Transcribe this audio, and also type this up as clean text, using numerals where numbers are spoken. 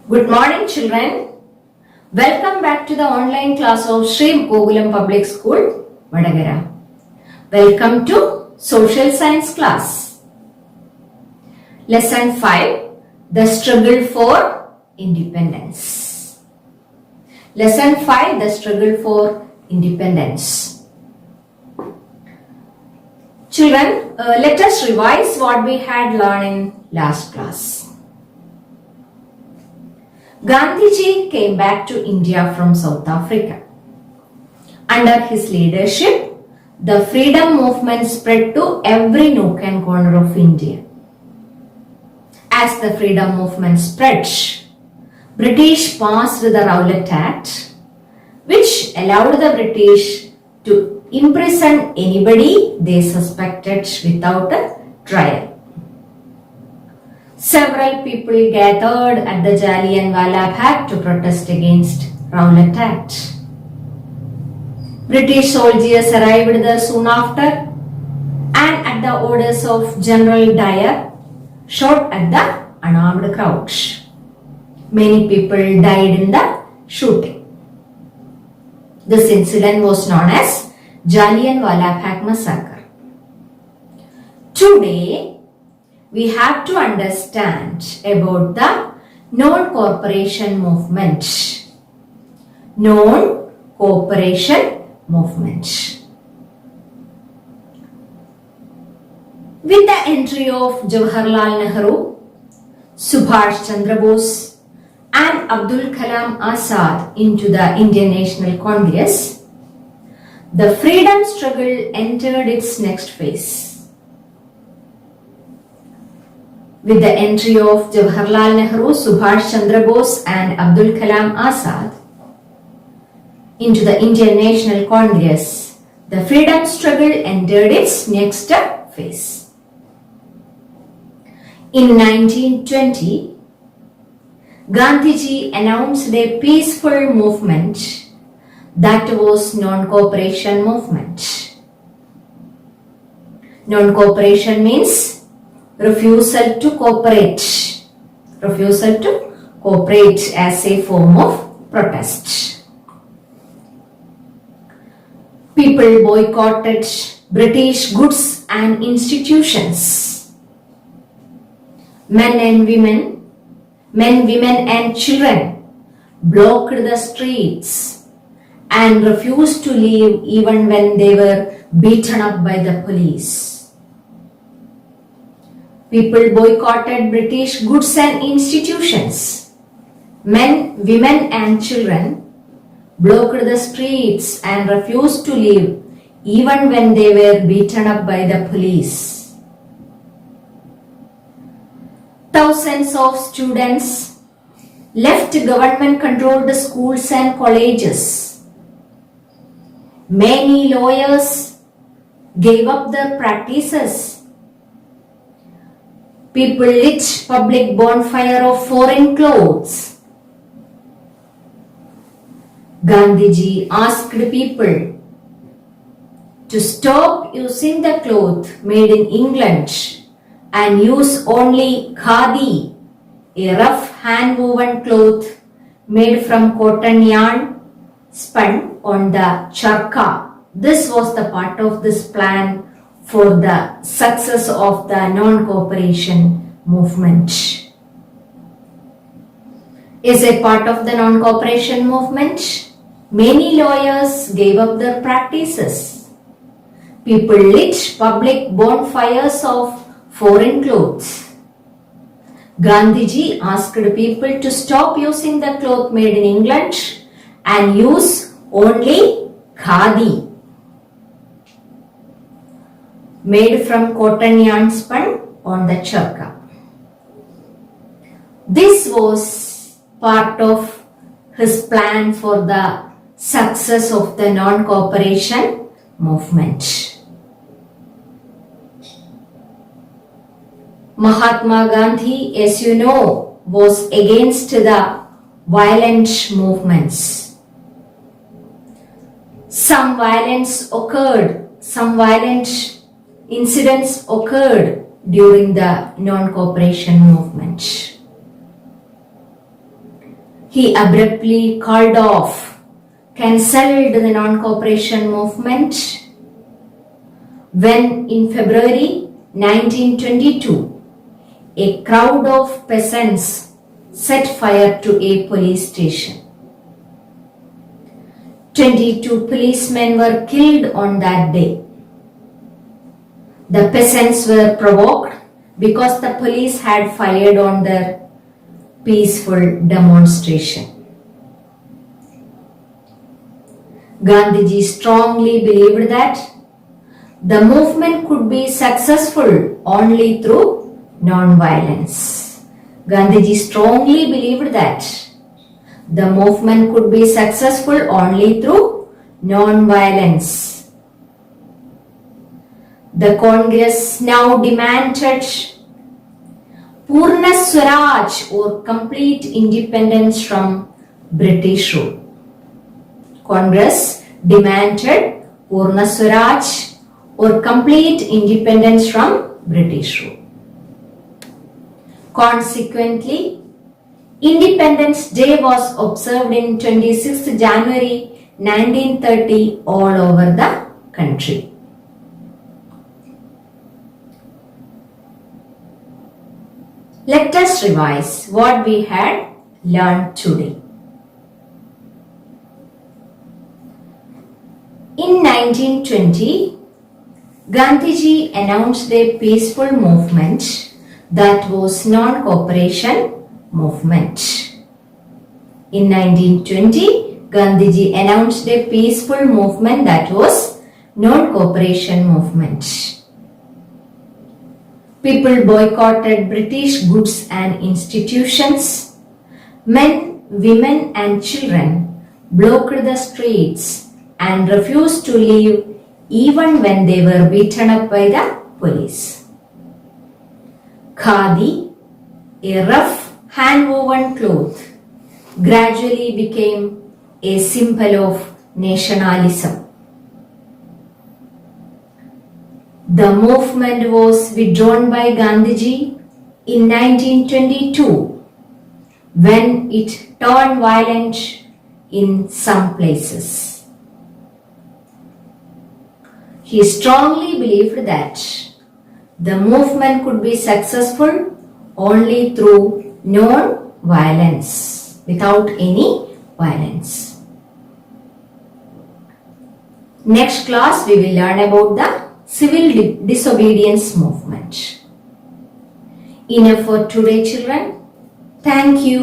Good morning, children. Welcome back to the online class of Sri Gokulam Public School, Vadagara. Welcome to Social Science class. Lesson 5, The Struggle for Independence. Lesson 5, The Struggle for Independence. Children, let us revise what we had learned in last class. Gandhiji came back to India from South Africa. Under his leadership, the freedom movement spread to every nook and corner of India. As the freedom movement spread, British passed the Rowlatt Act, which allowed the British to imprison anybody they suspected without a trial. Several people gathered at the Jallianwala Bagh to protest against Rowlatt Act. British soldiers arrived there soon after and at the orders of General Dyer shot at the unarmed crowd. Many people died in the shooting. This incident was known as Jallianwala Bagh massacre. Today, we have to understand about the non-cooperation movement. Non-cooperation movement. With the entry of Jawaharlal Nehru, Subhash Chandra Bose and Abdul Kalam Azad into the Indian National Congress, the freedom struggle entered its next phase. With the entry of Jawaharlal Nehru, Subhash Chandra Bose and Abdul Kalam Azad into the Indian National Congress, the freedom struggle entered its next phase. In 1920, Gandhiji announced a peaceful movement that was non-cooperation movement. Non-cooperation means refusal to cooperate. Refusal to cooperate as a form of protest. People boycotted British goods and institutions. Men, women and children blocked the streets and refused to leave even when they were beaten up by the police. People boycotted British goods and institutions. Men, women and children blocked the streets and refused to leave even when they were beaten up by the police. Thousands of students left government-controlled schools and colleges. Many lawyers gave up their practices. People lit public bonfire of foreign clothes. Gandhiji asked people to stop using the cloth made in England and use only khadi, a rough hand-woven cloth made from cotton yarn spun on the charkha. This was the part of this plan for the success of the non-cooperation movement. Is a part of the non-cooperation movement, many lawyers gave up their practices. People lit public bonfires of foreign clothes. Gandhiji asked people to stop using the cloth made in England and use only khadi, made from cotton yarn spun on the charkha. This was part of his plan for the success of the non-cooperation movement. Mahatma Gandhi, as you know, was against the violent movements. Some violent incidents occurred during the non-cooperation movement. he abruptly called off, cancelled the non-cooperation movement when in February 1922, a crowd of peasants set fire to a police station. 22 policemen were killed on that day. The peasants were provoked because the police had fired on their peaceful demonstration. Gandhiji strongly believed that the movement could be successful only through non-violence. Gandhiji strongly believed that the movement could be successful only through non-violence. The Congress now demanded Purna Swaraj or complete independence from British rule. Congress demanded Purna Swaraj or complete independence from British rule. Consequently, Independence Day was observed in 26th January 1930 all over the country. Let us revise what we had learned today. In 1920, Gandhiji announced a peaceful movement that was non-cooperation movement. In 1920, Gandhiji announced a peaceful movement that was non-cooperation movement. People boycotted British goods and institutions. Men, women and children blocked the streets and refused to leave even when they were beaten up by the police. Khadi, a rough hand-woven cloth, gradually became a symbol of nationalism. The movement was withdrawn by Gandhiji in 1922 when it turned violent in some places. He strongly believed that the movement could be successful only through non-violence, without any violence. Next class we will learn about the civil disobedience movement. Enough for today, children. Thank you.